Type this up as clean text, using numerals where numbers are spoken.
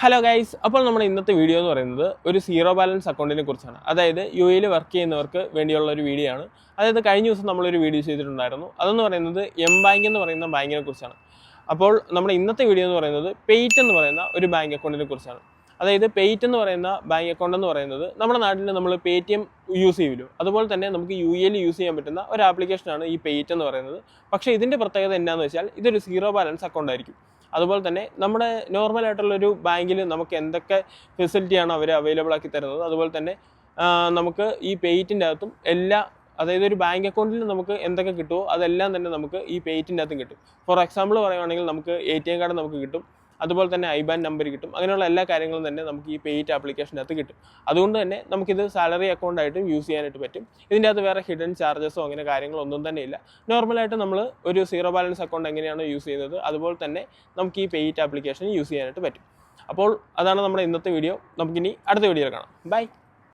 Hello guys, അപ്പോൾ നമ്മുടെ ഇന്നത്തെ വീഡിയോ എന്ന് പറയുന്നത് ഒരു സീറോ ബാലൻസ് അക്കൗണ്ടിനെ കുറിച്ചാണ്. അതായത് യു എയിൽ വർക്ക് ചെയ്യുന്നവർക്ക് വേണ്ടിയുള്ള ഒരു വീഡിയോ ആണ്. അതായത് കഴിഞ്ഞ ദിവസം നമ്മളൊരു വീഡിയോ ചെയ്തിട്ടുണ്ടായിരുന്നു. അതെന്ന് പറയുന്നത് എം ബാങ്ക് എന്ന് പറയുന്ന ബാങ്കിനെ കുറിച്ചാണ്. അപ്പോൾ നമ്മുടെ ഇന്നത്തെ വീഡിയോ എന്ന് പറയുന്നത് പെയ്റ്റ് എന്ന് പറയുന്ന ഒരു ബാങ്ക് അക്കൗണ്ടിനെ കുറിച്ചാണ്. അതായത് പെയ്റ്റ് എന്ന് പറയുന്ന ബാങ്ക് അക്കൗണ്ട് എന്ന് പറയുന്നത് നമ്മുടെ നാട്ടിൽ നമ്മൾ പേടിഎം യൂസ് ചെയ്യുമല്ലോ, അതുപോലെ തന്നെ നമുക്ക് യു എയിൽ യൂസ് ചെയ്യാൻ പറ്റുന്ന ഒരു ആപ്ലിക്കേഷനാണ് ഈ പെയ്റ്റ് എന്ന് പറയുന്നത്. പക്ഷേ ഇതിൻ്റെ പ്രത്യേകത എന്താണെന്ന് വെച്ചാൽ ഇതൊരു സീറോ ബാലൻസ് അക്കൗണ്ട് ആയിരിക്കും. അതുപോലെ തന്നെ നമ്മുടെ നോർമലായിട്ടുള്ളൊരു ബാങ്കിൽ നമുക്ക് എന്തൊക്കെ ഫെസിലിറ്റിയാണ് അവർ അവൈലബിൾ ആക്കി തരുന്നത്, അതുപോലെ തന്നെ നമുക്ക് ഈ പെയ്റ്റിൻ്റെ അകത്തും അതായത് ഒരു ബാങ്ക് അക്കൗണ്ടിൽ നമുക്ക് എന്തൊക്കെ കിട്ടുമോ അതെല്ലാം തന്നെ നമുക്ക് ഈ പെയ്റ്റിൻ്റെ അകത്തും കിട്ടും. ഫോർ എക്സാമ്പിൾ പറയുകയാണെങ്കിൽ നമുക്ക് ATM കാർഡ് നമുക്ക് കിട്ടും, അതുപോലെ തന്നെ IBAN നമ്പർ കിട്ടും. അങ്ങനെയുള്ള എല്ലാ കാര്യങ്ങളും തന്നെ നമുക്ക് ഈ പെയ്റ്റ് ആപ്ലിക്കേഷൻ്റെ അകത്ത് കിട്ടും. അതുകൊണ്ട് തന്നെ നമുക്കിത് സാലറി അക്കൗണ്ടായിട്ടും യൂസ് ചെയ്യാനായിട്ട് പറ്റും. ഇതിൻ്റെ അകത്ത് വേറെ ഹിഡൻ ചാർജസോ അങ്ങനെ കാര്യങ്ങളൊന്നും തന്നെ ഇല്ല. നോർമലായിട്ട് നമ്മൾ ഒരു സീറോ ബാലൻസ് അക്കൗണ്ട് എങ്ങനെയാണോ യൂസ് ചെയ്യുന്നത് അതുപോലെ തന്നെ നമുക്ക് ഈ പെയ്റ്റ് ആപ്ലിക്കേഷൻ യൂസ് ചെയ്യാനായിട്ട് പറ്റും. അപ്പോൾ അതാണ് നമ്മുടെ ഇന്നത്തെ വീഡിയോ. നമുക്കിനി അടുത്ത വീഡിയോയിൽ കാണാം. ബൈ.